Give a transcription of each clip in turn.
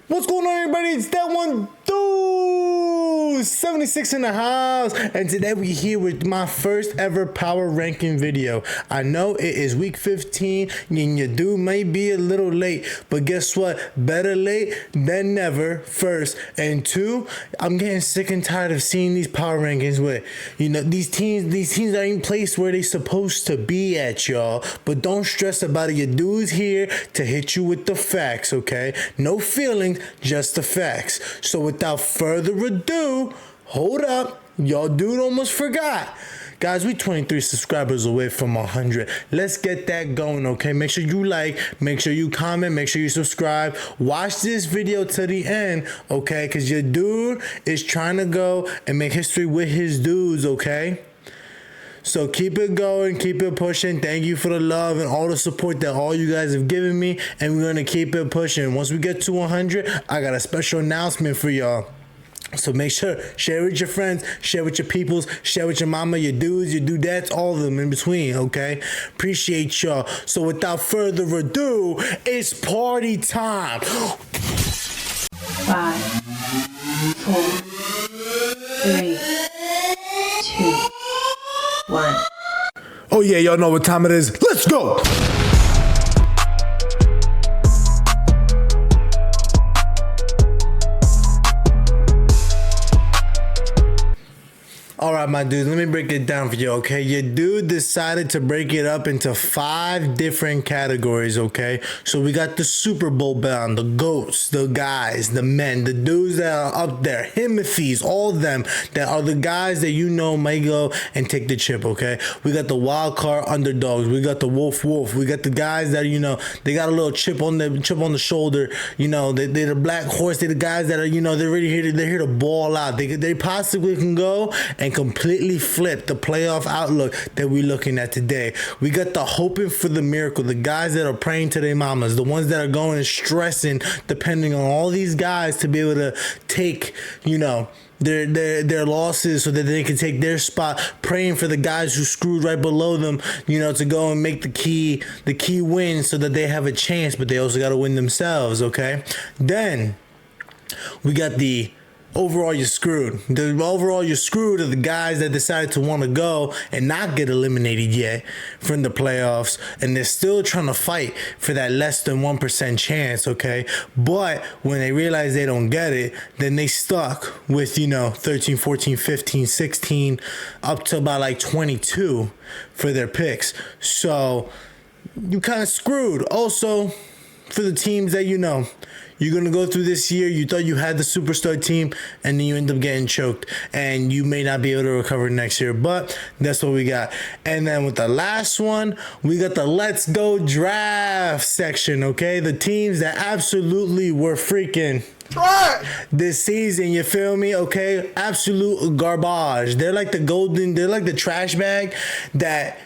What's going on, everybody? It's that one dude, 76 in the house, and today we here with my first ever power ranking video. I know it is week 15 and your dude may be a little late, but guess what? Better late than never, first. And two, I'm getting sick and tired of seeing these power rankings where, these teams are in place where they supposed to be at, y'all. But don't stress about it. Your dude's here to hit you with the facts, okay? No feelings, just the facts. So without further ado, hold up. Y'all dude almost forgot. Guys, we 23 subscribers away from 100. Let's get that going, okay? Make sure you like, make sure you comment, make sure you subscribe. Watch this video to the end, okay? Because your dude is trying to go and make history with his dudes, okay? So keep it going, keep it pushing. Thank you for the love and all the support that all you guys have given me. And we're going to keep it pushing. Once we get to 100, I got a special announcement for y'all. So make sure, share with your friends, share with your peoples, share with your mama, your dudes, your dudettes, all of them in between, okay? Appreciate y'all. So without further ado, it's party time. 5, 4, 3, 2, 1. Oh yeah, y'all know what time it is. Let's go! Alright, my dudes, let me break it down for you, okay? Your dude decided to break it up into 5 different categories, okay? So we got the Super Bowl bound, the GOATs, the guys, the men, the dudes that are up there, Himothy's, all of them that are the guys that you know may go and take the chip, okay? We got the wild card underdogs, we got the wolf, we got the guys that, they got a little chip on the shoulder, they're the black horse, they're the guys that are, they're really here to ball out. They possibly can go and completely flip the playoff outlook that we're looking at today. We got the hoping for the miracle, the guys that are praying to their mamas, the ones that are going and stressing, depending on all these guys to be able to take, their losses so that they can take their spot, praying for the guys who screwed right below them, to go and make the key win so that they have a chance, but they also got to win themselves, okay? Then we got the overall you're screwed. The overall you're screwed are the guys that decided to want to go and not get eliminated yet from the playoffs, and they're still trying to fight for that less than 1% chance, okay? But when they realize they don't get it, then they stuck with, 13, 14, 15, 16, up to about like 22 for their picks. So you kind of screwed. Also, for the teams that you're going to go through this year, you thought you had the superstar team, and then you end up getting choked, and you may not be able to recover next year, but that's what we got. And then with the last one, we got the Let's Go Draft section, okay? The teams that absolutely were freaking this season, you feel me? Okay, absolute garbage. They're like the trash bag that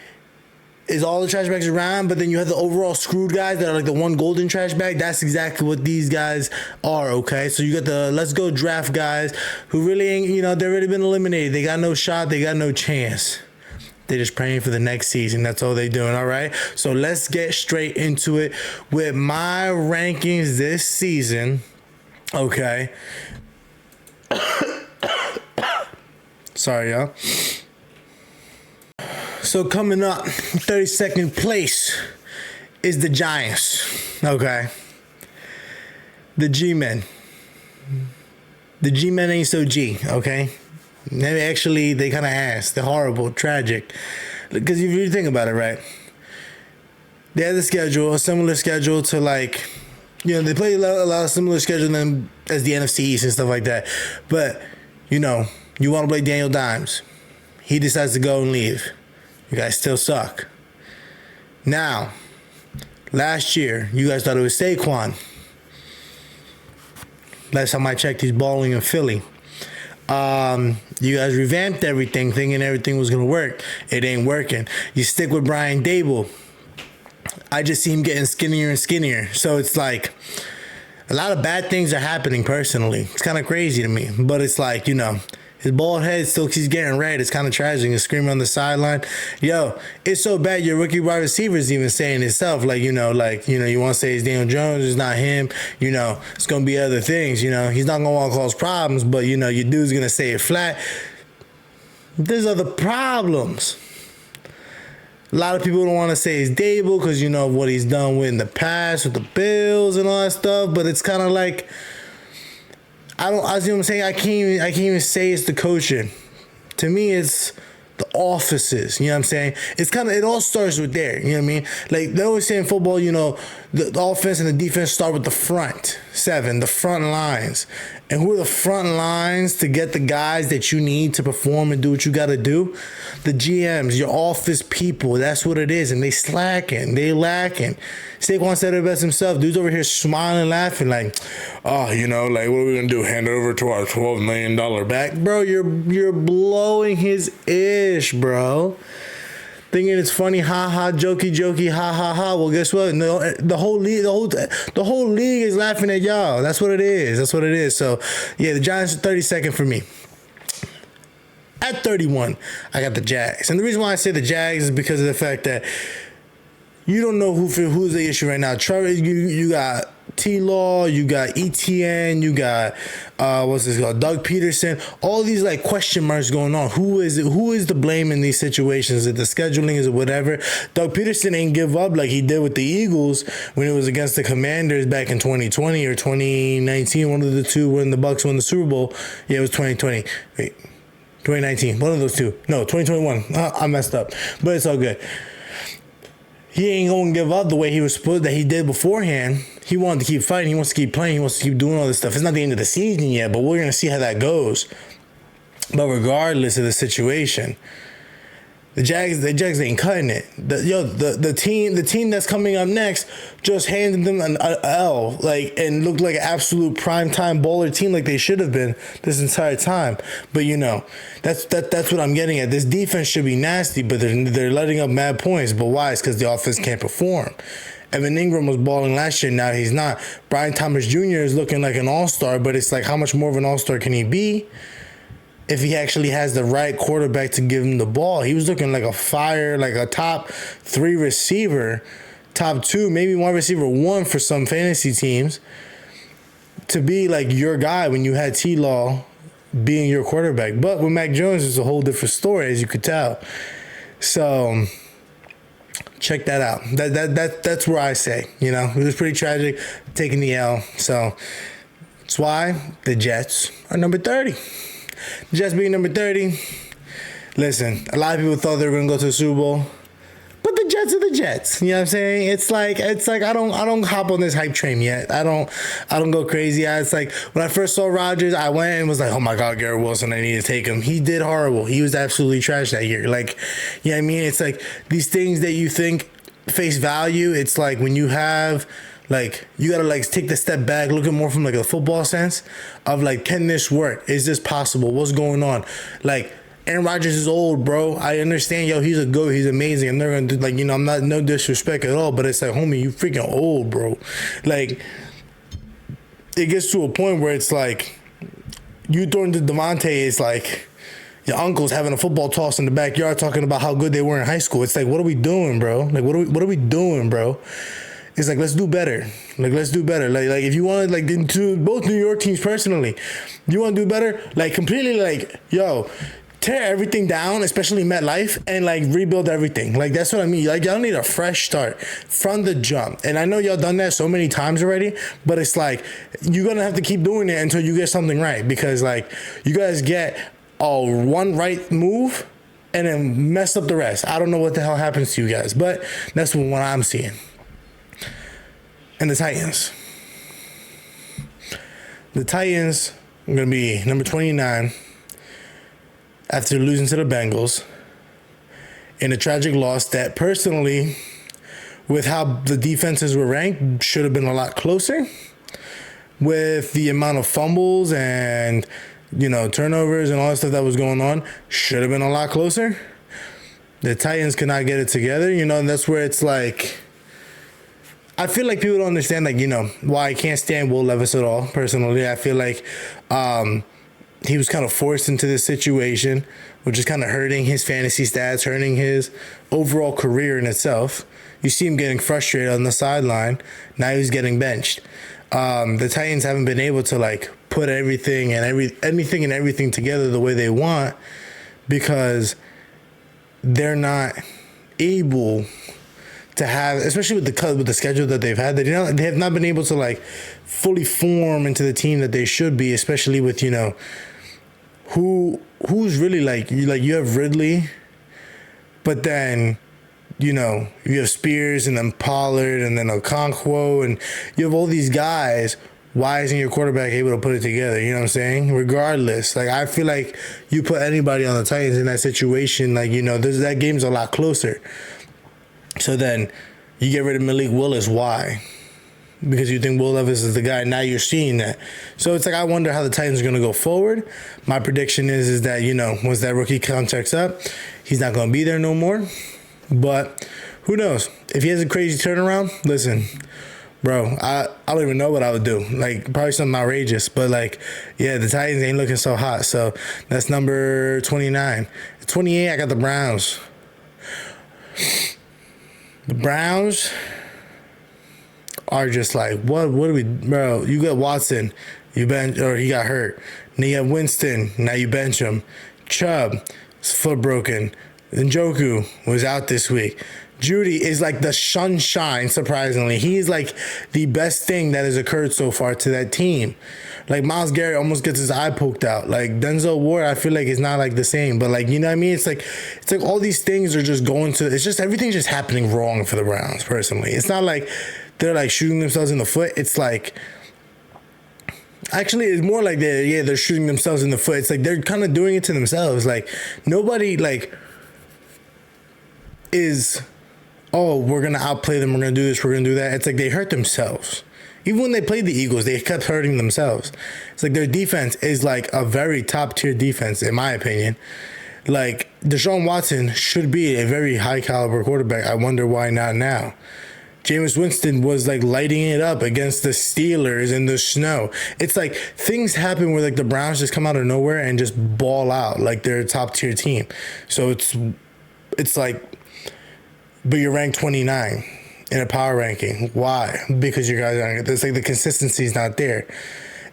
is all the trash bags around, but then you have the overall screwed guys that are like the one golden trash bag. That's exactly what these guys are, okay? So you got the Let's Go Draft guys who really ain't, they've already been eliminated. They got no shot. They got no chance. They're just praying for the next season. That's all they're doing, all right? So let's get straight into it with my rankings this season, okay? Sorry, y'all. So coming up, 32nd place is the Giants, okay? The G-Men. The G-Men ain't so G, okay? Actually, they kind of ass. They're horrible, tragic. Because if you think about it, right? They had a similar schedule to like, they play a lot of similar schedule than as the NFC East and stuff like that. But, you want to play Daniel Dimes. He decides to go and leave. You guys still suck. Now, last year, you guys thought it was Saquon. Last time I checked, he's balling in Philly. You guys revamped everything, thinking everything was going to work. It ain't working. You stick with Brian Dable. I just see him getting skinnier and skinnier. So it's like a lot of bad things are happening personally. It's kind of crazy to me. But it's like, His bald head still keeps getting red. It's kind of tragic. He's screaming on the sideline. Yo, it's so bad your rookie wide receiver is even saying itself. You want to say it's Daniel Jones, it's not him. It's going to be other things. He's not going to want to cause problems, but, your dude's going to say it flat. There's other problems. A lot of people don't want to say it's Dable because, what he's done with in the past with the Bills and all that stuff, but it's kind of like, I see what I'm saying. I can't even say it's the coaching. To me, it's the offices. You know what I'm saying? It all starts with there. You know what I mean? Like they always say in football, the offense and the defense start with the front seven, the front lines. And who are the front lines to get the guys that you need to perform and do what you got to do? The GMs, your office people. That's what it is. And they slacking. They lacking. Saquon said it best himself. Dude's over here smiling, laughing like, oh, what are we going to do? Hand it over to our $12 million back? Bro, you're blowing his ish, bro. Thinking it's funny, ha ha, jokey, ha ha ha. Well, guess what? No, the whole league is laughing at y'all. That's what it is. So, yeah, the Giants are 32nd for me. At 31, I got the Jags, and the reason why I say the Jags is because of the fact that you don't know who's the issue right now. Trevor, you got T-Law, you got ETN, you got Doug Peterson. All these question marks going on. Who is to blame in these situations? Is it the scheduling? Is it whatever? Doug Peterson ain't give up like he did with the Eagles when it was against the Commanders back in 2020 or 2019. One of the two when the Bucs won the Super Bowl. Yeah, it was 2020. Wait, 2019. One of those two. No, 2021. I messed up, but it's all good. He ain't going to give up the way he was supposed that he did beforehand. He wanted to keep fighting. He wants to keep playing. He wants to keep doing all this stuff. It's not the end of the season yet, but we're going to see how that goes. But regardless of the situation, the Jags ain't cutting it. The team that's coming up next just handed them an L, and looked like an absolute primetime baller team like they should have been this entire time. But that's what I'm getting at. This defense should be nasty, but they're letting up mad points. But why? It's because the offense can't perform. Evan Ingram was balling last year. Now he's not. Brian Thomas Jr. is looking like an all-star, but it's like how much more of an all-star can he be? If he actually has the right quarterback to give him the ball. He was looking like a fire, like a top 3 receiver, top 2, maybe wide receiver 1 for some fantasy teams, to be like your guy when you had T-Law being your quarterback. But with Mac Jones, it's a whole different story, as you could tell. So check that out. That's where I say, it was pretty tragic taking the L. So that's why the Jets are number 30. Jets being number 30. Listen, a lot of people thought they were going to go to the Super Bowl, but the Jets are the Jets. You know what I'm saying? It's like I don't hop on this hype train yet. I don't go crazy. It's like when I first saw Rodgers, I went and was like, oh my God, Garrett Wilson, I need to take him. He did horrible. He was absolutely trash that year. You know what I mean? It's like these things that you think face value. It's like when you have you gotta take the step back, look at more from a football sense of can this work? Is this possible? What's going on? Aaron Rodgers is old, bro. I understand, he's a GOAT, he's amazing. And they're gonna do I'm not no disrespect at all, but it's homie, you freaking old, bro. It gets to a point where it's you throwing to Devontae, it's your uncle's having a football toss in the backyard talking about how good they were in high school. It's what are we doing, bro? What are we doing, bro? It's let's do better. Let's do better. If you want to both New York teams personally, you want to do better, completely tear everything down, especially MetLife, and rebuild everything. That's what I mean. Y'all need a fresh start from the jump. And I know y'all done that so many times already, but it's you're gonna have to keep doing it until you get something right, because you guys get one right move and then mess up the rest. I don't know what the hell happens to you guys, but that's what I'm seeing. And the Titans. The Titans are going to be number 29 after losing to the Bengals in a tragic loss that personally, with how the defenses were ranked, should have been a lot closer. With the amount of fumbles and, turnovers and all that stuff that was going on, should have been a lot closer. The Titans could not get it together, and that's where it's I feel like people don't understand, why I can't stand Will Levis at all, personally. I feel he was kind of forced into this situation, which is kind of hurting his fantasy stats, hurting his overall career in itself. You see him getting frustrated on the sideline. Now he's getting benched. The Titans haven't been able to like put anything and everything together the way they want because they're not able to have, especially with the schedule that they've had, they have not been able to like fully form into the team that they should be, especially with who's really like you have Ridley, but then you have Spears and then Pollard and then Okonkwo and you have all these guys. Why isn't your quarterback able to put it together? You know what I'm saying? Regardless, like I feel like you put anybody on the Titans in that situation, like that game's a lot closer. So then you get rid of Malik Willis. Why? Because you think Will Levis is the guy. Now you're seeing that. So it's like I wonder how the Titans are going to go forward. My prediction is that, once that rookie contract's up, he's not going to be there no more. But who knows? If he has a crazy turnaround, listen, bro, I don't even know what I would do. Like, probably something outrageous. But, like, yeah, the Titans ain't looking so hot. So that's number 29. 28, I got the Browns. The Browns are just like, what do we, bro? You got Watson, he got hurt. Then you have Winston, now you bench him. Chubb, his foot broken. Njoku was out this week. Judy is like the sunshine, surprisingly. He's like the best thing that has occurred so far to that team. Like Myles Garrett almost gets his eye poked out. Like Denzel Ward, I feel like it's not like the same. But like, you know what I mean? It's like all these things are just everything's just happening wrong for the Browns, personally. It's not like they're like shooting themselves in the foot. It's like, actually, it's more like they're shooting themselves in the foot. It's like they're kind of doing it to themselves. Like nobody like is, oh, we're going to outplay them. We're going to do this. We're going to do that. It's like they hurt themselves. Even when they played the Eagles, they kept hurting themselves. It's like their defense is like a very top tier defense, in my opinion. Like Deshaun Watson should be a very high caliber quarterback. I wonder why not now. Jameis Winston was like lighting it up against the Steelers in the snow. It's like things happen where like the Browns just come out of nowhere and just ball out like they're a top tier team. So it's like, but you're ranked 29 in a power ranking. Why? Because you guys aren't. It's like the consistency is not there.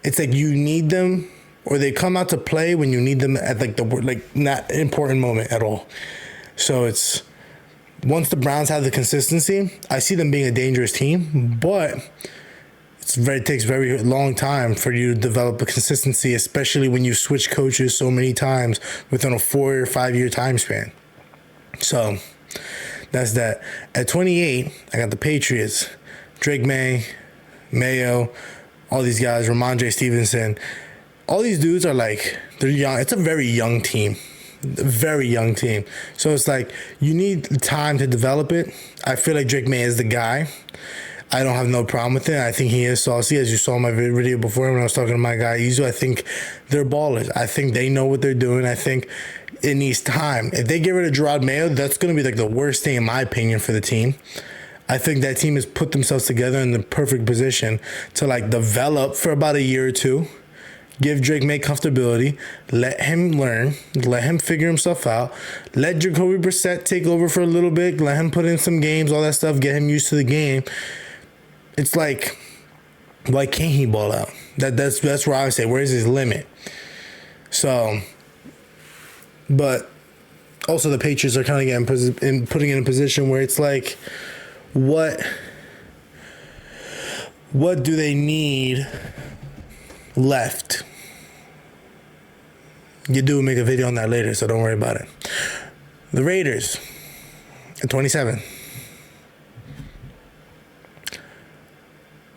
It's like you need them, or they come out to play when you need them at like not important moment at all. So it's once the Browns have the consistency, I see them being a dangerous team, but it takes very long time for you to develop a consistency, especially when you switch coaches so many times within a 4 or 5 year time span. So that's that. At 28, I got the Patriots. Drake May, Mayo, all these guys, Ramondre Stevenson. All these dudes are like, they're young. It's a very young team. A very young team. So it's like, you need time to develop it. I feel like Drake May is the guy. I don't have no problem with it. I think he is saucy, as you saw in my video before when I was talking to my guy Izu. I think they're ballers. I think they know what they're doing. I think it needs time. If they get rid of Gerard Mayo, that's going to be like the worst thing in my opinion for the team. I think that team has put themselves together in the perfect position to like develop for about a year or two. Give Drake May comfortability. Let him learn. Let him figure himself out. Let Jacoby Brissett take over for a little bit. Let him put in some games, all that stuff. Get him used to the game. It's like, why can't he ball out? That's where I would say, where's his limit? So, but also the Patriots are kind of putting in a position where it's like, what do they need left? You do make a video on that later, so don't worry about it. The Raiders at 27.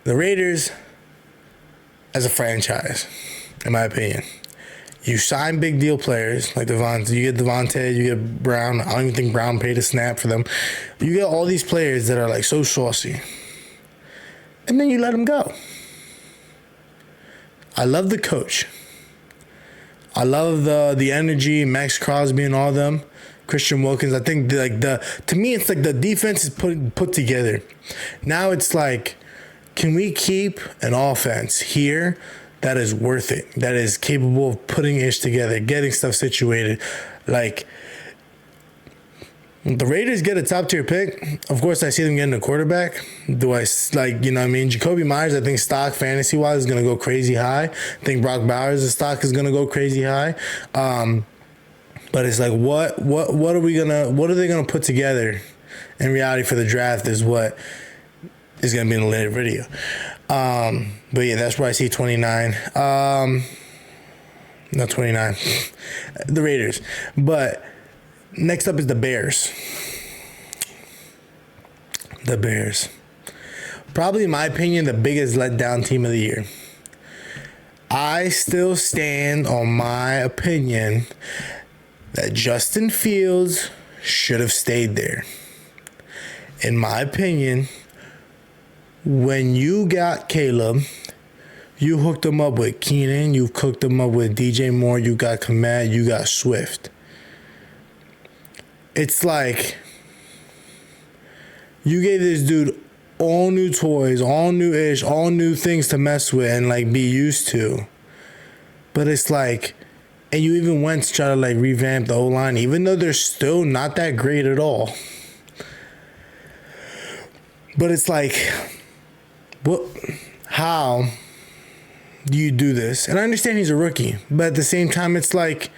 The Raiders, as a franchise, in my opinion, you sign big deal players like Devontae. You get Devontae, you get Brown. I don't even think Brown paid a snap for them. You get all these players that are like so saucy, and then you let them go. I love the coach. I love the energy, Max Crosby and all of them. Christian Wilkins. I think to me it's like the defense is put together. Now it's like, can we keep an offense here that is worth it, that is capable of putting ish together, getting stuff situated. Like, the Raiders get a top tier pick. Of course, I see them getting a quarterback. Do I like, you know what I mean? Jacoby Myers, I think stock fantasy wise is going to go crazy high. I think Brock Bowers' stock is going to go crazy high. But it's like, what are they going to put together in reality for the draft is what is going to be in the later video. But yeah, that's where I see 29. Not 29. The Raiders. But next up is the Bears. The Bears. Probably, in my opinion, the biggest letdown team of the year. I still stand on my opinion that Justin Fields should have stayed there. In my opinion, when you got Caleb, you hooked him up with Keenan, you hooked him up with DJ Moore, you got Komet, you got Swift. It's like you gave this dude all new toys, all new-ish, all new things to mess with and like be used to. But it's like, and you even went to try to like revamp the O-line, even though they're still not that great at all. But it's like, what? How do you do this? And I understand he's a rookie, but at the same time, it's like,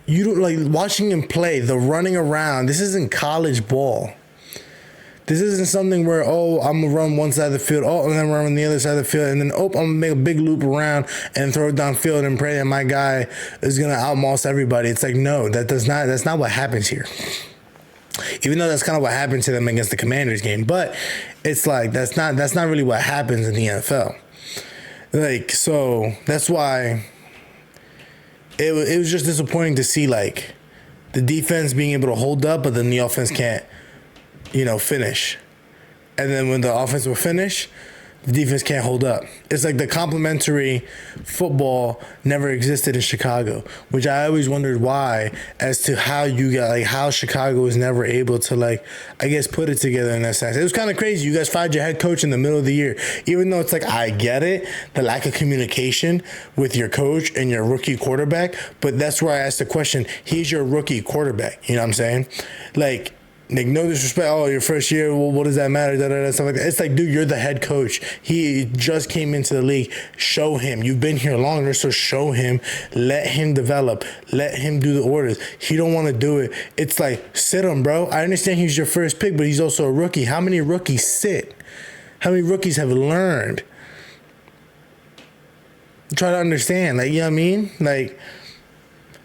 you don't like watching him play, the running around. This isn't college ball. This isn't something where, oh, I'm going to run one side of the field, oh, and then run on the other side of the field, and then, oh, I'm going to make a big loop around and throw it downfield and pray that my guy is going to outmoss everybody. It's like, no, that's not what happens here. Even though that's kind of what happened to them against the Commanders game. But it's like, that's not really what happens in the NFL. Like, so that's why it was just disappointing to see, like, the defense being able to hold up, but then the offense can't, finish. And then when the offense will finish, the defense can't hold up. It's like the complementary football never existed in Chicago, which I always wondered why, as to how you got, like, how Chicago was never able to, like, I guess, put it together in that sense. It was kind of crazy. You guys fired your head coach in the middle of the year, even though it's like, I get it, the lack of communication with your coach and your rookie quarterback, but that's where I asked the question, he's your rookie quarterback, you know what I'm saying? Like, no disrespect. Oh, your first year. Well, what does that matter? Stuff like that. It's like, dude, you're the head coach. He just came into the league. Show him. You've been here longer, so show him. Let him develop. Let him do the orders. He don't want to do it. It's like, sit him, bro. I understand he's your first pick, but he's also a rookie. How many rookies sit? How many rookies have learned? Try to understand. Like, you know what I mean? Like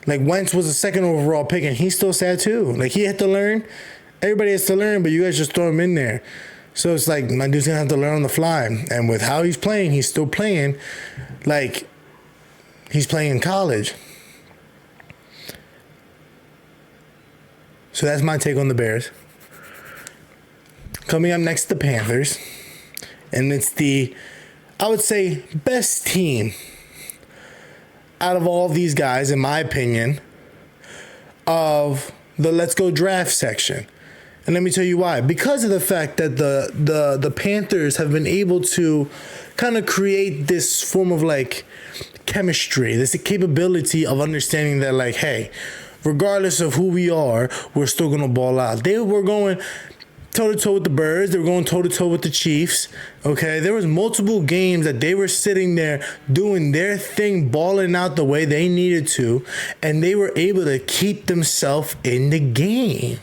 Wentz was a second overall pick, and he's still sad too. Like, he had to learn. Everybody has to learn, but you guys just throw him in there. So it's like, my dude's going to have to learn on the fly. And with how he's playing, he's still playing like he's playing in college. So that's my take on the Bears. Coming up next, the Panthers. And it's the, I would say, best team out of all these guys, in my opinion, of the Let's Go Draft section. And let me tell you why. Because of the fact that the Panthers have been able to kind of create this form of, like, chemistry, this capability of understanding that, like, hey, regardless of who we are, we're still going to ball out. They were going toe-to-toe with the Birds. They were going toe-to-toe with the Chiefs. Okay? There was multiple games that they were sitting there doing their thing, balling out the way they needed to, and they were able to keep themselves in the game.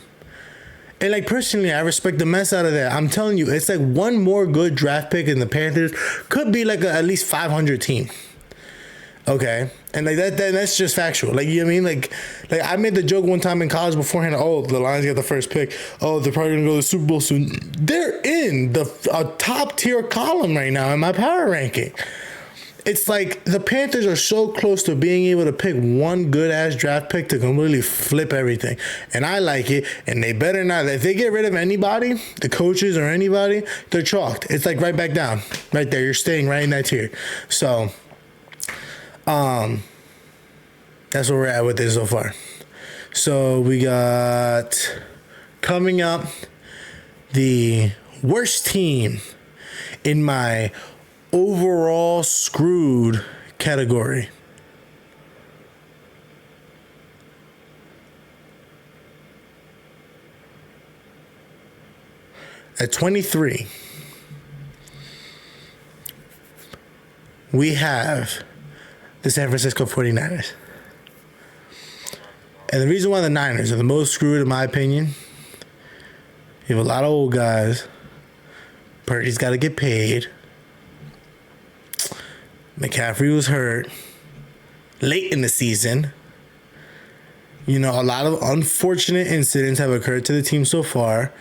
And, like, personally, I respect the mess out of that. I'm telling you, it's like one more good draft pick in the Panthers could be like at least 500 team. Okay? And, like, that's just factual. Like, you know what I mean? Like I made the joke one time in college beforehand, oh, the Lions got the first pick. Oh, they're probably going to go to the Super Bowl soon. They're in a top-tier column right now in my power ranking. It's like the Panthers are so close to being able to pick one good-ass draft pick to completely flip everything. And I like it, and they better not. If they get rid of anybody, the coaches or anybody, they're chalked. It's like right back down. Right there. You're staying right in that tier. So, that's where we're at with this so far. So, we got coming up the worst team in my overall screwed category. At 23, we have the San Francisco 49ers. And the reason why the Niners are the most screwed, in my opinion, you have a lot of old guys. Purdy's got to get paid. McCaffrey was hurt late in the season. You know, a lot of unfortunate incidents have occurred to the team so far.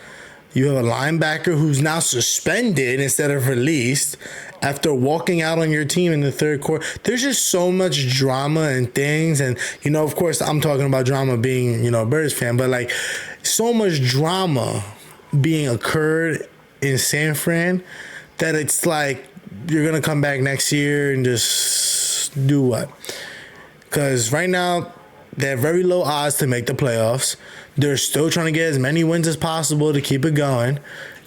You have a linebacker who's now suspended instead of released after walking out on your team in the third quarter. There's just so much drama and things. And, you know, of course, I'm talking about drama being, you know, a Bears fan, but like so much drama being occurred in San Fran that it's like you're going to come back next year and just do what? Because right now, they have very low odds to make the playoffs. They're still trying to get as many wins as possible to keep it going.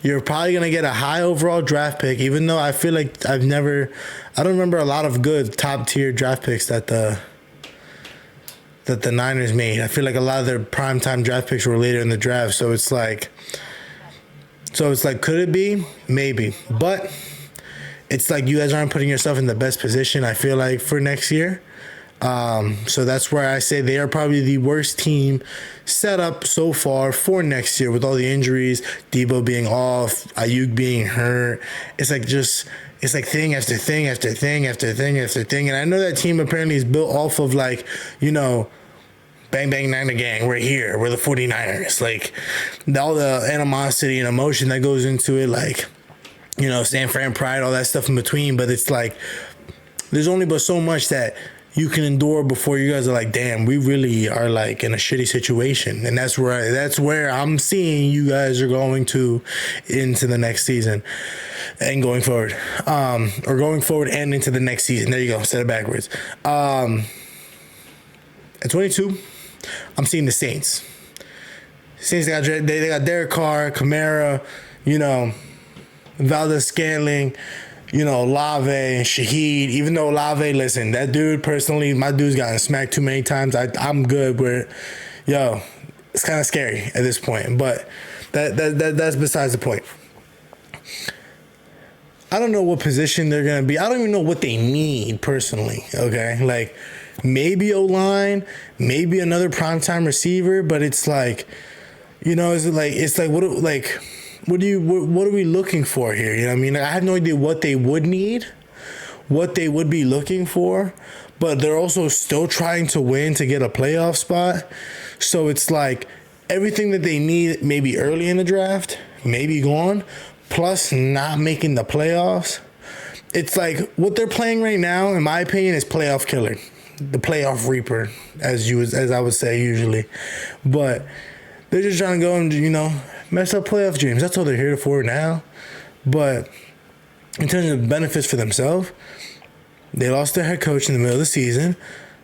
You're probably going to get a high overall draft pick, even though I feel like I don't remember a lot of good top-tier draft picks that the Niners made. I feel like a lot of their primetime draft picks were later in the draft, so it's like, could it be? Maybe. But it's like you guys aren't putting yourself in the best position, I feel like, for next year. So that's where I say they are probably the worst team set up so far for next year with all the injuries, Debo being off, Ayuk being hurt. It's like thing after thing after thing after thing after thing. And I know that team apparently is built off of like, you know, bang, bang, Niner gang. We're here. We're the 49ers. Like all the animosity and emotion that goes into it, like, you know, San Fran pride, all that stuff in between. But it's like, there's only but so much that you can endure before you guys are like, damn, we really are like in a shitty situation. And that's where I'm seeing you guys are going to into the next season and going forward. Or going forward and into the next season. There you go. Said it backwards. At 22, I'm seeing the Saints. Saints, they got Derek Carr, Kamara, you know, Valdez-Scantling, you know, Olave and Shaheed. Even though Olave, listen, that dude personally, my dude's gotten smacked too many times. I'm good with, yo, it's kind of scary at this point. But that's besides the point. I don't know what position they're going to be. I don't even know what they need personally, okay? Like, maybe O-line, maybe another primetime receiver, but it's like, you know, what are we looking for here? You know what I mean? I have no idea what they would need, what they would be looking for, but they're also still trying to win to get a playoff spot. So it's like everything that they need maybe early in the draft, maybe gone, plus not making the playoffs. It's like what they're playing right now, in my opinion, is playoff killer, the playoff reaper, as I would say usually. But they're just trying to go and, you know, mess up playoff dreams. That's all they're here for now. But in terms of benefits for themselves, they lost their head coach in the middle of the season.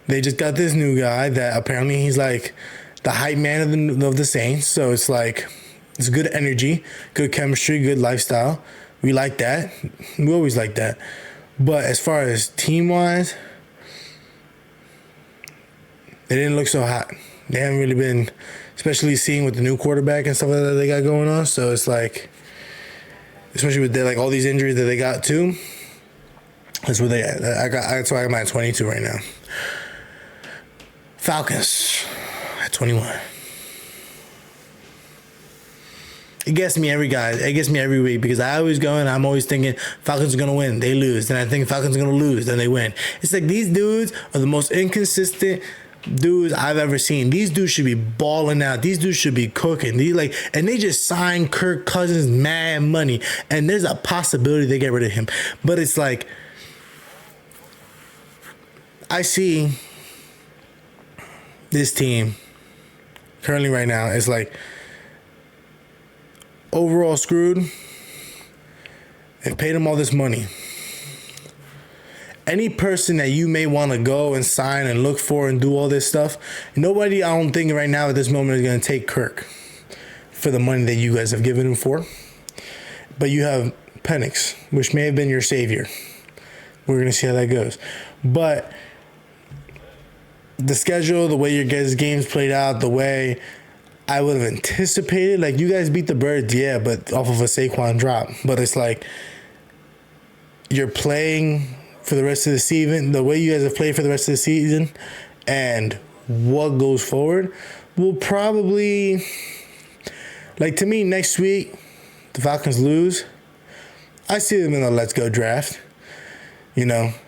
They just got this new guy that apparently he's like the hype man of the Saints. So it's like, it's good energy, good chemistry, good lifestyle. We like that. We always like that. But as far as team-wise, they didn't look so hot. They haven't really been, especially seeing with the new quarterback and stuff like that they got going on. So it's like, especially with like all these injuries that they got too. That's where that's why I'm at 22 right now. Falcons at 21. It gets me every week because I always go and I'm always thinking Falcons are going to win. They lose. Then I think Falcons are going to lose. Then they win. It's like these dudes are the most inconsistent dudes I've ever seen. These dudes should be balling out. These dudes should be cooking. And they just signed Kirk Cousins mad money. And there's a possibility they get rid of him. But it's like, I see this team currently right now is like overall screwed. They've paid him all this money. Any person that you may want to go and sign and look for and do all this stuff, nobody, I don't think right now at this moment is going to take Kirk for the money that you guys have given him for. But you have Penix, which may have been your savior. We're going to see how that goes. But the schedule, the way your guys' games played out, the way I would have anticipated, like, you guys beat the Birds, yeah, but off of a Saquon drop. But it's like you're playing for the rest of the season, the way you guys have played for the rest of the season, and what goes forward will probably, like, to me, next week, the Falcons lose. I see them in the let's go draft,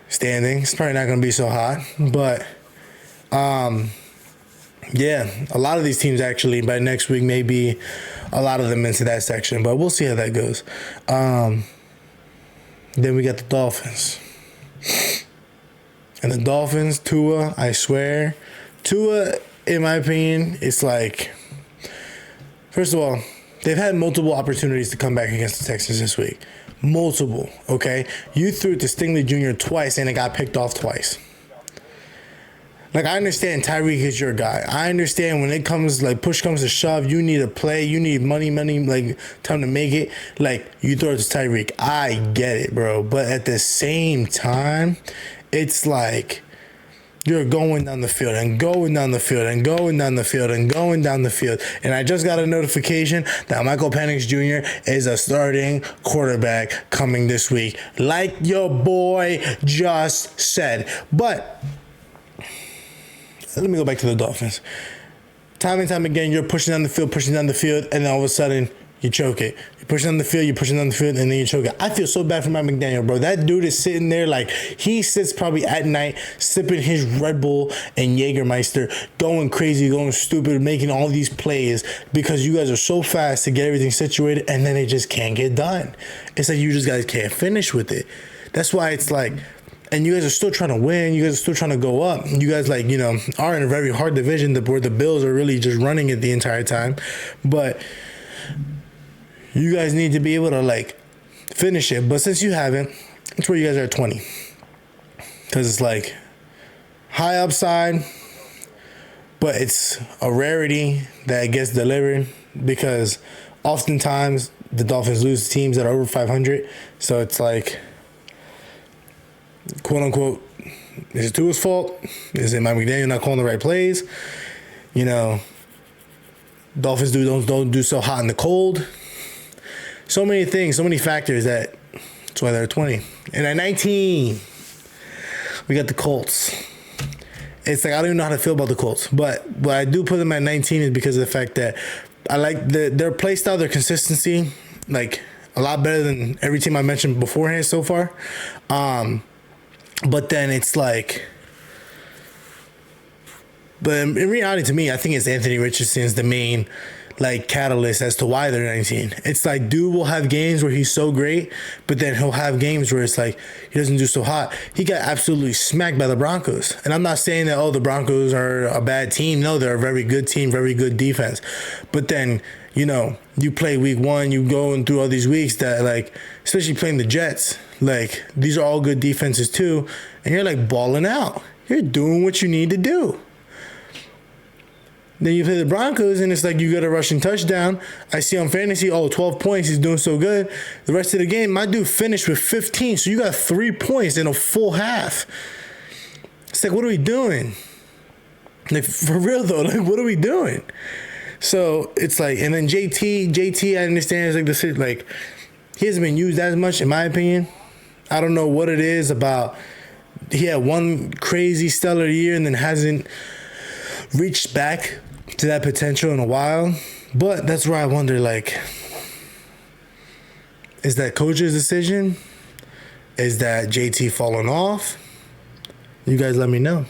standing. It's probably not going to be so hot, but yeah, a lot of these teams actually by next week may be a lot of them into that section, but we'll see how that goes. Then we got the Dolphins. And the Dolphins, Tua, I swear. Tua, in my opinion, it's like, first of all, they've had multiple opportunities to come back against the Texans this week. Multiple, okay? You threw it to Stingley Jr. twice and it got picked off twice. Like, I understand Tyreek is your guy. I understand when it comes, like, push comes to shove, you need a play, you need money, like, time to make it. Like, you throw it to Tyreek. I get it, bro. But at the same time, it's like you're going down the field and going down the field and going down the field and going down the field. And I just got a notification that Michael Penix Jr. is a starting quarterback coming this week, like your boy just said. But let me go back to the Dolphins. Time and time again, you're pushing down the field, and then all of a sudden, you choke it. You're pushing down the field, and then you choke it. I feel so bad for Mike McDaniel, bro. That dude is sitting there like he sits probably at night sipping his Red Bull and Jägermeister, going crazy, going stupid, making all these plays because you guys are so fast to get everything situated, and then it just can't get done. It's like you just guys can't finish with it. That's why it's like, and you guys are still trying to win. You guys are still trying to go up. You guys, are in a very hard division where the Bills are really just running it the entire time. But you guys need to be able to, finish it. But since you haven't, it's where you guys are at 20. Because it's, high upside, but it's a rarity that gets delivered because oftentimes the Dolphins lose to teams that are over 500. So it's quote unquote, is it Tua's fault? Is it Mike McDaniel not calling the right plays? Dolphins don't do so hot in the cold. So many things, so many factors that's why they're 20. And at 19, we got the Colts. It's I don't even know how to feel about the Colts, but what I do put them at 19 is because of the fact that I like their play style, their consistency, a lot better than every team I mentioned beforehand so far. But then it's but in reality, to me, I think it's Anthony Richardson's the main catalyst as to why they're 19. It's dude will have games where he's so great, but then he'll have games where it's he doesn't do so hot. He got absolutely smacked by the Broncos. And I'm not saying that, the Broncos are a bad team. No, they're a very good team, very good defense. But then, you play week one, you going through all these weeks that especially playing the Jets, these are all good defenses too, and you're balling out. You're doing what you need to do. Then you play the Broncos, and it's you got a rushing touchdown. I see on fantasy, 12 points. He's doing so good. The rest of the game, my dude finished with 15. So you got 3 points in a full half. It's what are we doing? For real, though, what are we doing? So it's and then JT, I understand, he hasn't been used as much, in my opinion. I don't know what it is about. He had one crazy stellar year and then hasn't reached back to that potential in a while. But that's where I wonder, is that coach's decision? Is that JT falling off? You guys let me know.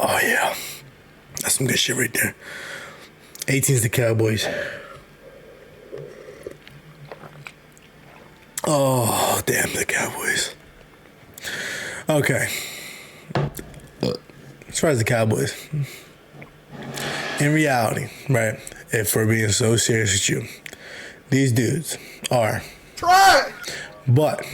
Oh, yeah. That's some good shit right there. 18's the Cowboys. Oh, damn the Cowboys. Okay. As far as the Cowboys, in reality, right, if we're being so serious with you, these dudes are try. But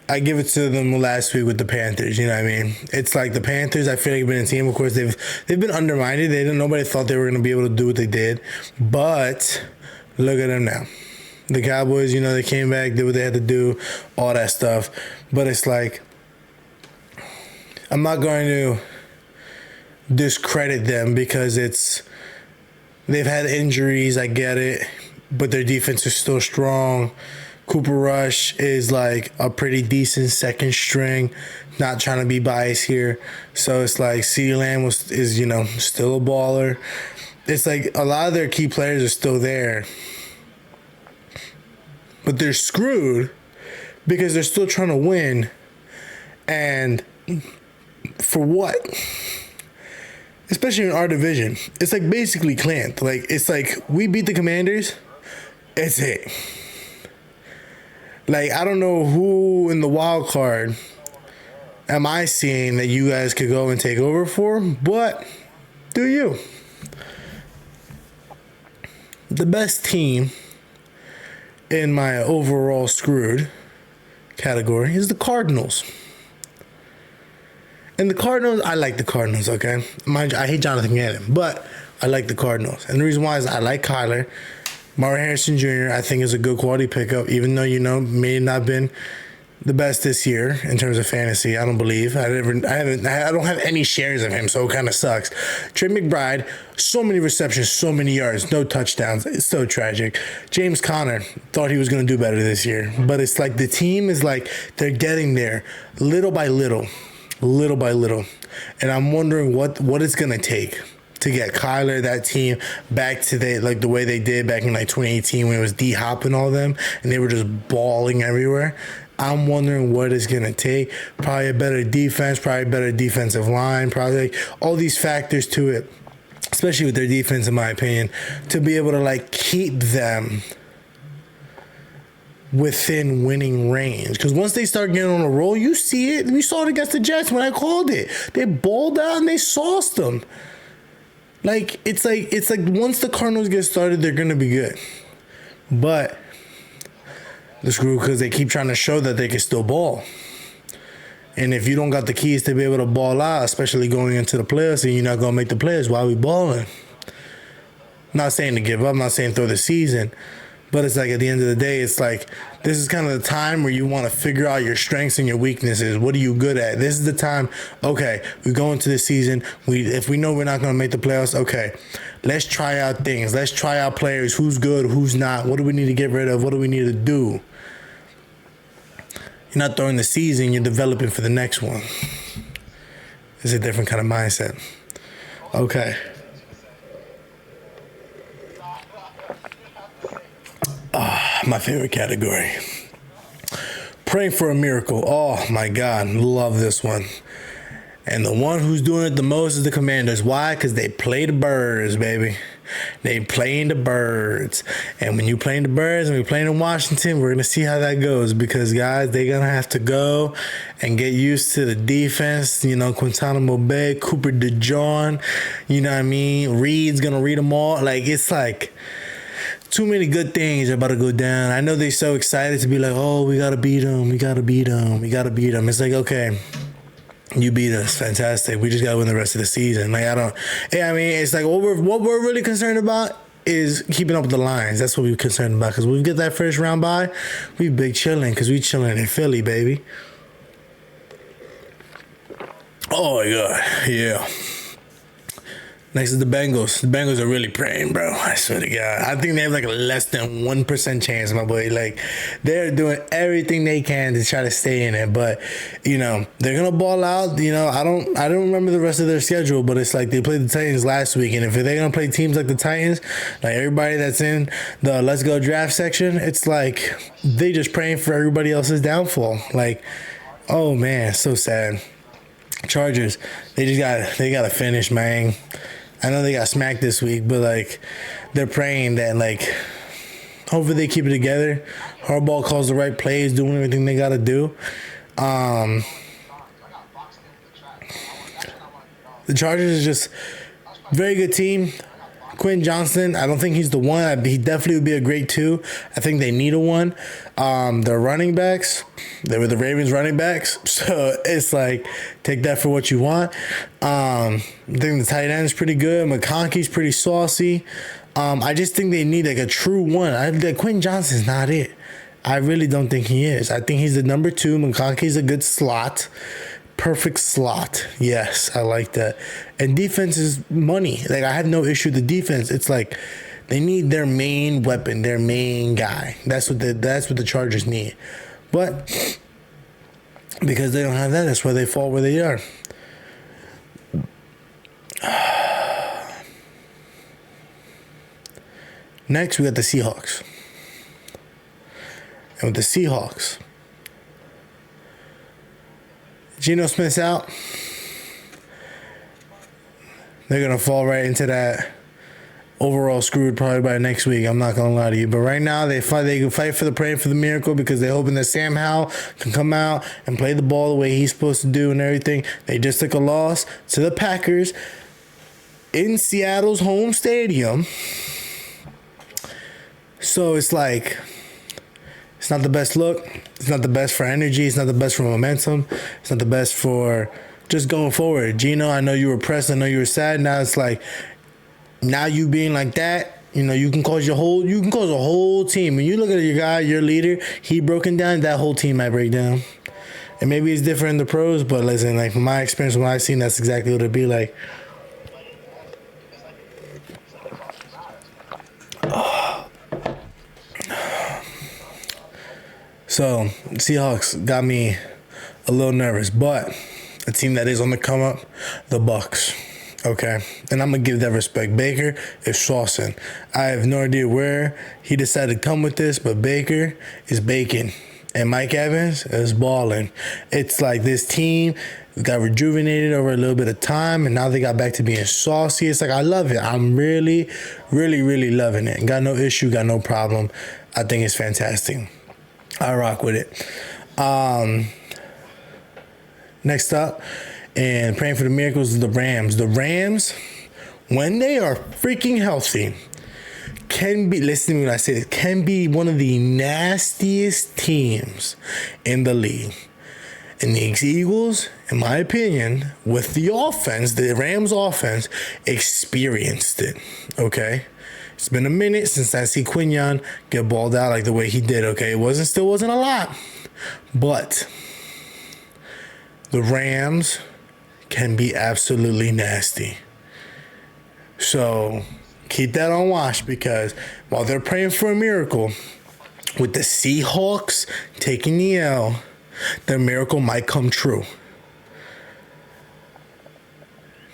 I give it to them last week with the Panthers. You know what I mean? It's the Panthers. I feel like been a team. Of course, they've been undermined. Nobody thought they were going to be able to do what they did. But look at them now. The Cowboys, they came back, did what they had to do, all that stuff. But it's like, I'm not going to discredit them because they've had injuries, I get it, but their defense is still strong. Cooper Rush is like a pretty decent second string. Not trying to be biased here. So it's like CeeDee Lamb is still a baller. It's like a lot of their key players are still there. But they're screwed because they're still trying to win. And for what? Especially in our division. It's like basically Clint. Like, it's like we beat the Commanders. It's it. Like, I don't know who in the wild card am I seeing that you guys could go and take over for, but do you? The best team in my overall screwed category is the Cardinals. And the Cardinals, I like the Cardinals, okay? Mind you, I hate Jonathan Gannon, but I like the Cardinals. And the reason why is I like Kyler. Marvin Harrison Jr., I think, is a good quality pickup, even though, may not have been the best this year in terms of fantasy. I don't believe. I don't have any shares of him, so it kind of sucks. Trey McBride, so many receptions, so many yards, no touchdowns. It's so tragic. James Conner, thought he was going to do better this year. But it's like the team is like, they're getting there little by little. Little by little. And I'm wondering what it's going to take to get Kyler, that team, back to the way they did back in like 2018 when it was D-Hop and all them, and they were just balling everywhere. I'm wondering what it's going to take. Probably a better defense, probably a better defensive line, probably like all these factors to it, especially with their defense, in my opinion, to be able to like keep them within winning range. Because once they start getting on a roll, you see it. We saw it against the Jets when I called it. They balled out and they sauced them. Like, it's like once the Cardinals get started, they're going to be good. But the screw, because they keep trying to show that they can still ball. And if you don't got the keys to be able to ball out, especially going into the playoffs, and you're not going to make the playoffs, why are we balling? Not saying to give up, not saying throw the season. But it's like at the end of the day, it's like this is kind of the time where you want to figure out your strengths and your weaknesses. What are you good at? This is the time, okay, we go into the season. If we know we're not going to make the playoffs, okay, let's try out things. Let's try out players. Who's good, who's not? What do we need to get rid of? What do we need to do? You're not throwing the season, you're developing for the next one. It's a different kind of mindset. Okay. My favorite category. Praying for a miracle. Oh my God, love this one. And the one who's doing it the most is the Commanders. Why? Because they play the Birds, baby. They playing the Birds. And when you playing the Birds and we playing in Washington, we're going to see how that goes. Because, guys, they're going to have to go and get used to the defense. Guantanamo Bay, Cooper DeJean, you know what I mean? Reed's going to read them all. Like, it's like too many good things are about to go down. I know they're so excited to be like, oh, we got to beat them. We got to beat them. We got to beat them. It's like, okay, you beat us. Fantastic. We just got to win the rest of the season. Like, it's like what we're really concerned about is keeping up with the Lions. That's what we're concerned about. Because when we get that first round bye, we big chilling because we chilling in Philly, baby. Oh, my God. Yeah. Next is the Bengals. The Bengals are really praying, bro. I swear to God. I think they have like a less than 1% chance, my boy. Like, they're doing everything they can to try to stay in it. But, they're going to ball out. I don't remember the rest of their schedule, but it's like they played the Titans last week. And if they're going to play teams like the Titans, like everybody that's in the Let's Go draft section, it's like they just praying for everybody else's downfall. Like, oh, man, so sad. Chargers, they got to finish, man. I know they got smacked this week, but, like, they're praying that, like, hopefully they keep it together. Harbaugh calls the right plays, doing everything they got to do. The Chargers is just a very good team. Quentin Johnston, I don't think he's the one. He definitely would be a great 2. I think they need a 1. Their running backs, they were the Ravens running backs. So it's like, take that for what you want. I think the tight end is pretty good. McConkey's pretty saucy. I just think they need like a true one. Like Quentin Johnson's not it. I really don't think he is. I think he's the number 2. McConkey's a good slot. Perfect slot. Yes, I like that. And defense is money. Like, I have no issue with the defense. It's like they need their main weapon, their main guy. That's what the Chargers need. But because they don't have that, that's why they fall where they are. Next, we got the Seahawks. And with the Seahawks, Geno Smith's out. They're going to fall right into that overall screwed probably by next week. I'm not going to lie to you. But right now, they can fight for the praying for the miracle because they're hoping that Sam Howell can come out and play the ball the way he's supposed to do and everything. They just took a loss to the Packers in Seattle's home stadium. So it's like, it's not the best look. It's not the best for energy. It's not the best for momentum. It's not the best for just going forward. Gino, I know you were pressed. I know you were sad. Now it's like, now you being like that, you can cause a whole team. When you look at your guy, your leader, he broken down, that whole team might break down. And maybe it's different in the pros, but listen, like from my experience, when I've seen, that's exactly what it'd be like. So, Seahawks got me a little nervous, but a team that is on the come up, the Bucks. Okay, and I'm gonna give that respect. Baker is saucing. I have no idea where he decided to come with this, but Baker is baking, and Mike Evans is balling. It's like this team got rejuvenated over a little bit of time, and now they got back to being saucy. It's like, I love it. I'm really, really, really loving it. Got no issue, got no problem. I think it's fantastic. I rock with it. Next up, and praying for the miracles, is the Rams. The Rams, when they are freaking healthy, can be, listen to me when I say this, can be one of the nastiest teams in the league. And the Eagles, in my opinion, with the offense, the Rams offense, experienced it. Okay? It's been a minute since I see Quinyon get balled out like the way he did, okay? It still wasn't a lot. But the Rams can be absolutely nasty. So keep that on watch, because while they're praying for a miracle, with the Seahawks taking the L, the miracle might come true.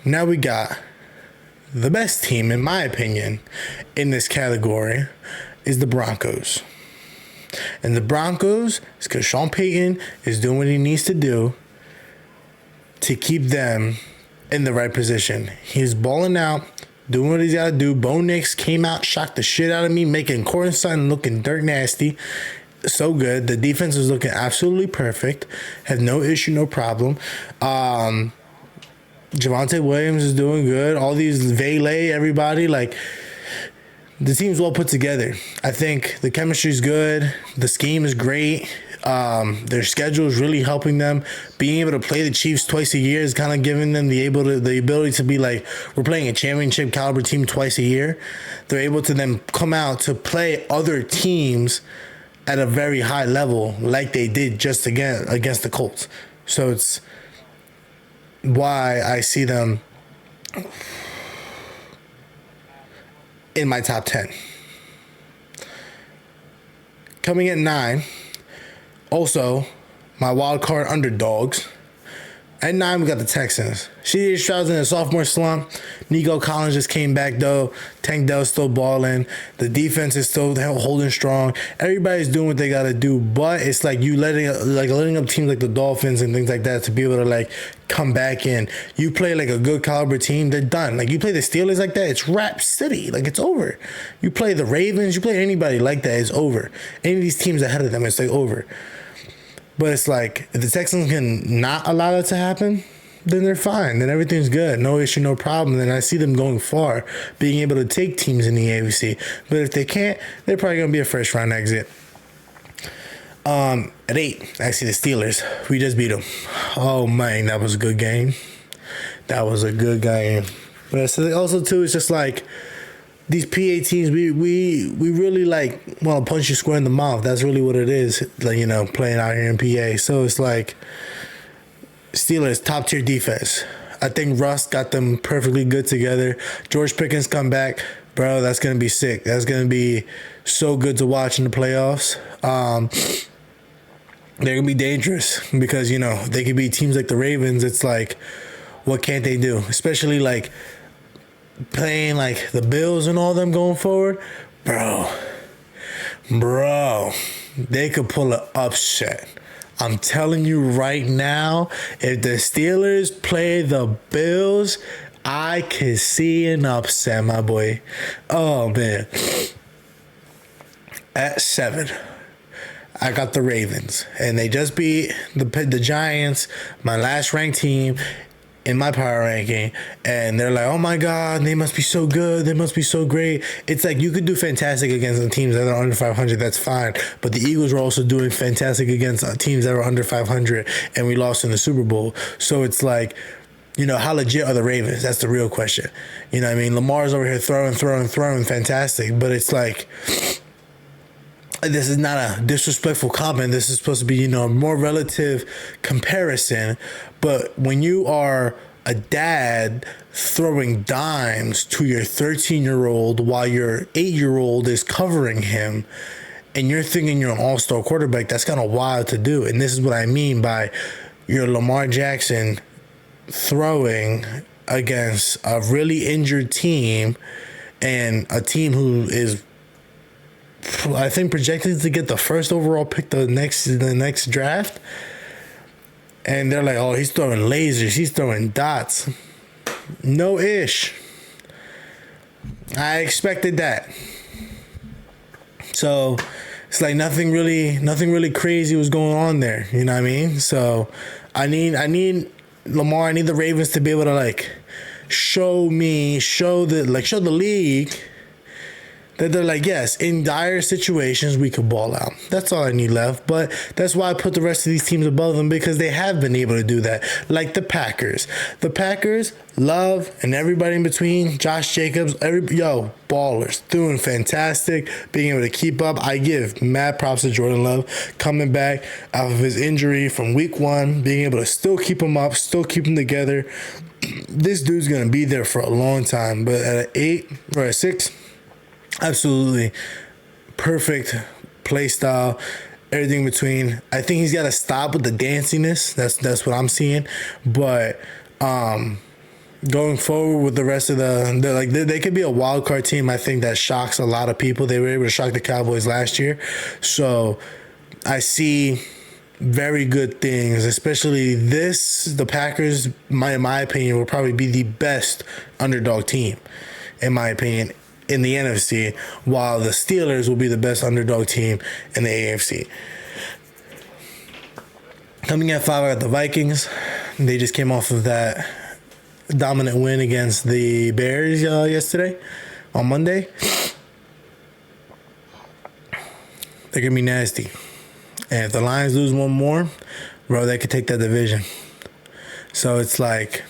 Now we got the best team, in my opinion, in this category is the Broncos. And the Broncos is because Sean Payton is doing what he needs to do to keep them in the right position. He's balling out, doing what he's got to do. Bo Nix came out, shocked the shit out of me, making Cortland Sutton looking dirt nasty. So good. The defense is looking absolutely perfect. Had no issue, no problem. Javonte Williams is doing good. All these Valet, everybody, like, the team's well put together. I think the chemistry is good. The scheme is great. Their schedule is really helping them. Being able to play the Chiefs twice a year is kind of giving them the ability to be like, we're playing a championship caliber team twice a year. They're able to then come out to play other teams at a very high level, like they did just again against the Colts. So it's why I see them in my top 10. Coming at 9, also my wild card underdogs. At 9, we got the Texans. C.J. Stroud's in a sophomore slump. Nico Collins just came back, though. Tank Dell's still balling. The defense is still holding strong. Everybody's doing what they got to do, but it's like you letting up teams like the Dolphins and things like that to be able to, like, come back in. You play, like, a good caliber team, they're done. Like, you play the Steelers like that, it's Rap City. Like, it's over. You play the Ravens, you play anybody like that, it's over. Any of these teams ahead of them, it's, like, over. But it's like, if the Texans can not allow that to happen, then they're fine. Then everything's good. No issue, no problem. Then I see them going far, being able to take teams in the AFC. But if they can't, they're probably going to be a first round exit. At 8, I see the Steelers. We just beat them. Oh, man, that was a good game. That was a good game. But also, too, it's just like, these PA teams, we really like want to punch you square in the mouth. That's really what it is. Like, you know, playing out here in PA. So it's like Steelers top tier defense. I think Russ got them perfectly good together. George Pickens come back, bro. That's gonna be sick. That's gonna be so good to watch in the playoffs. They're gonna be dangerous because, you know, they could be teams like the Ravens. It's like, what can't they do? Especially like playing like the Bills and all them going forward, bro. They could pull an upset. I'm telling you right now, if the Steelers play the Bills, I could see an upset, my boy. Oh man. At 7, I got the Ravens, and they just beat the Giants, my last ranked team in my power ranking, and they're like, oh my God, they must be so good, they must be so great. It's like, you could do fantastic against the teams that are under 500, that's fine, but the Eagles were also doing fantastic against teams that were under 500, and we lost in the Super Bowl. So it's like, you know, how legit are the Ravens? That's the real question. You know what I mean? Lamar's over here throwing fantastic, but it's like, this is not a disrespectful comment. This is supposed to be, you know, a more relative comparison. But when you are a dad throwing dimes to your 13-year-old while your 8-year-old is covering him, and you're thinking you're an all-star quarterback, that's kind of wild to do. And this is what I mean by your Lamar Jackson throwing against a really injured team, and a team who is, I think, projected to get the first overall pick the next draft. And they're like, oh, he's throwing lasers, he's throwing dots. No ish. I expected that. So it's like nothing really crazy was going on there. You know what I mean? So I need Lamar, I need the Ravens to be able to like show the league that they're like, yes, in dire situations, we could ball out. That's all I need left. But that's why I put the rest of these teams above them, because they have been able to do that. Like the Packers. The Packers, Love, and everybody in between, Josh Jacobs, ballers, doing fantastic, being able to keep up. I give mad props to Jordan Love, coming back off of his injury from week 1, being able to still keep him up, still keep him together. This dude's going to be there for a long time. But at an 8 or a 6, absolutely perfect play style, everything in between. I think he's got to stop with the danciness. That's what I'm seeing. But going forward with the rest of they could be a wild card team. I think that shocks a lot of people. They were able to shock the Cowboys last year. So I see very good things, especially the Packers, in my opinion, will probably be the best underdog team, in my opinion, in the NFC, while the Steelers will be the best underdog team in the AFC. Coming at 5, I got the Vikings. They just came off of that dominant win against the Bears yesterday, on Monday. They're going to be nasty. And if the Lions lose one more, bro, they could take that division. So it's like,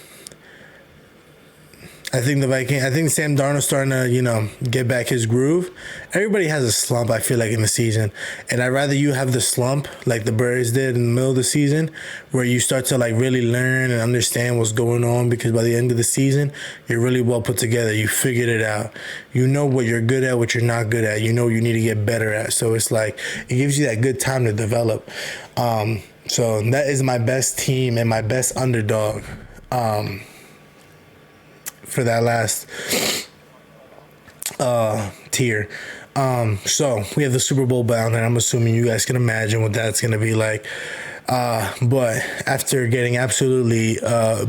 I think Sam Darnold's starting to, get back his groove. Everybody has a slump, I feel like, in the season. And I'd rather you have the slump like the Bears did in the middle of the season, where you start to like really learn and understand what's going on, because by the end of the season, you're really well put together. You figured it out. You know what you're good at, what you're not good at. You know what you need to get better at. So it's like, it gives you that good time to develop. So that is my best team and my best underdog. For that last tier. So we have the Super Bowl bound, and I'm assuming you guys can imagine what that's going to be like. But after getting absolutely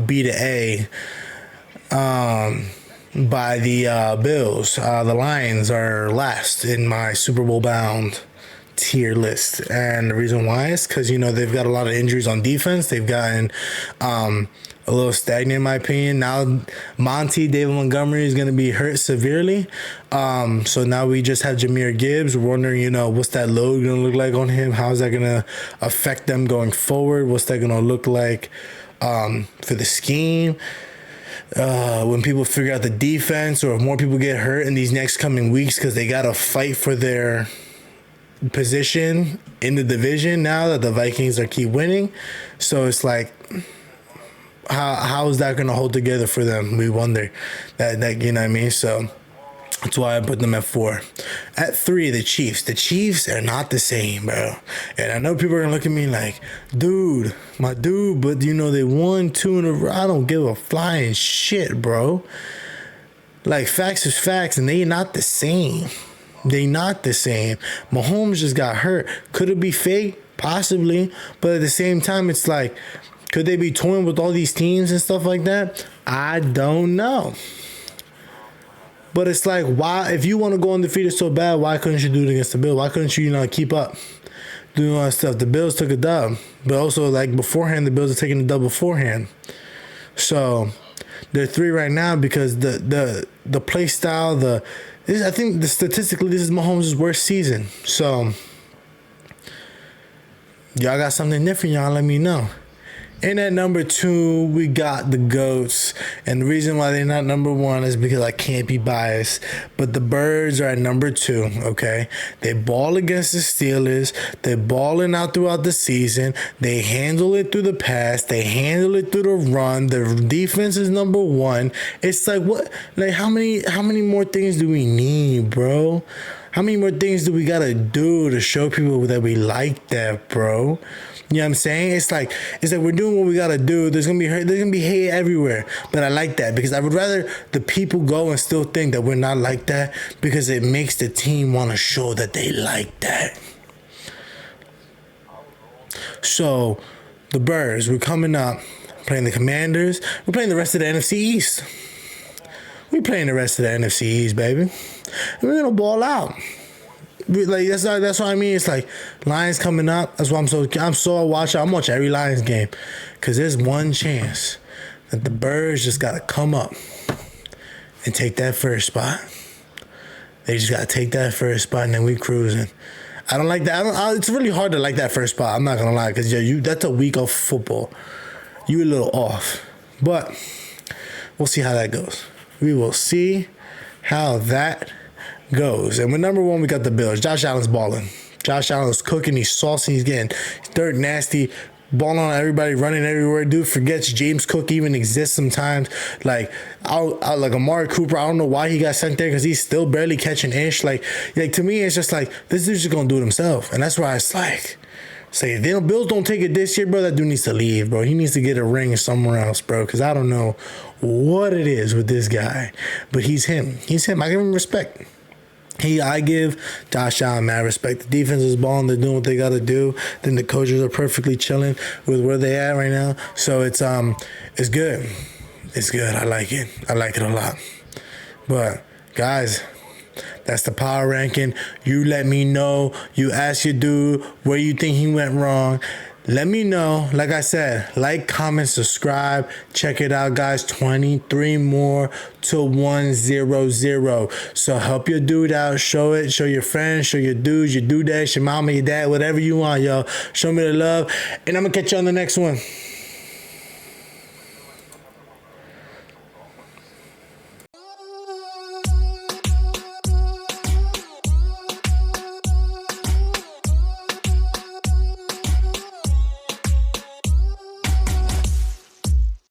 B to A by the Bills, the Lions are last in my Super Bowl bound tier list. And the reason why is because, they've got a lot of injuries on defense. They've gotten a little stagnant, in my opinion. Now, David Montgomery is going to be hurt severely. So now we just have Jahmyr Gibbs. We're wondering, what's that load going to look like on him? How is that going to affect them going forward? What's that going to look like for the scheme? when people figure out the defense, or if more people get hurt in these next coming weeks because they got to fight for their position in the division now that the Vikings are keep winning. So it's like, how is that going to hold together for them? We wonder that you know what I mean. So that's why I put them at 4. At 3, the Chiefs. The Chiefs are not the same, bro. And I know people are going to look at me like, dude, my dude, but you know, they won 2 in a row. I don't give a flying shit, bro. Like, facts is facts, and they not the same. They not the same. Mahomes just got hurt. Could it be fake? Possibly. But at the same time, it's like, could they be toying with all these teams and stuff like that? I don't know. But it's like, why, if you want to go undefeated so bad, why couldn't you do it against the Bills? Why couldn't you, keep up? Doing all that stuff. The Bills took a dub. But also, like, beforehand, the Bills are taking a dub beforehand. So, they're 3 right now because the play style, I think statistically, this is Mahomes' worst season. So, y'all got something different, y'all let me know. And at number 2, we got the GOATs. And the reason why they're not number 1 is because I can't be biased. But the Birds are at number 2, okay? They ball against the Steelers. They're balling out throughout the season. They handle it through the pass. They handle it through the run. The defense is number 1. It's like, what? Like, how many more things do we need, bro? How many more things do we got to do to show people that we like that, bro? You know what I'm saying? It's like we're doing what we gotta do. There's gonna be hate everywhere. But I like that because I would rather the people go and still think that we're not like that, because it makes the team want to show that they like that. So the Birds, we're coming up, playing the Commanders. We're playing the rest of the NFC East. We're playing the rest of the NFC East, baby. And we're gonna ball out. Like, that's what I mean. It's like Lions coming up. That's why I'm so watching. I'm watching every Lions game, because there's one chance that the Birds just gotta come up and take that first spot. They just gotta take that first spot, and then we cruising. I don't like that. It's really hard to like that first spot. I'm not gonna lie, because that's a week of football. You a little off, but we'll see how that goes. We will see how that goes. And with number 1, we got the Bills. Josh Allen's balling. Josh Allen's cooking. He's saucy. He's getting dirt nasty. Balling on everybody, running everywhere. Dude forgets James Cook even exists sometimes. Like, like Amari Cooper, I don't know why he got sent there, because he's still barely catching ish. Like to me, it's just like, this dude's just gonna do it himself. And that's why it's like, say, if the Bills don't take it this year, bro, that dude needs to leave, bro. He needs to get a ring somewhere else, bro, because I don't know what it is with this guy. But he's him. He's him. I give him respect. I give Josh Allen mad respect. The defense is balling. They're doing what they got to do. Then the coaches are perfectly chilling with where they at right now. So it's good. It's good. I like it. I like it a lot. But, guys, that's the power ranking. You let me know. You ask your dude where you think he went wrong. Let me know. Like I said, like, comment, subscribe. Check it out, guys. 23 more to 100. So help your dude out. Show it. Show your friends. Show your dudes, your dudettes, your mama, your dad, whatever you want, yo. Show me the love. And I'm going to catch you on the next one.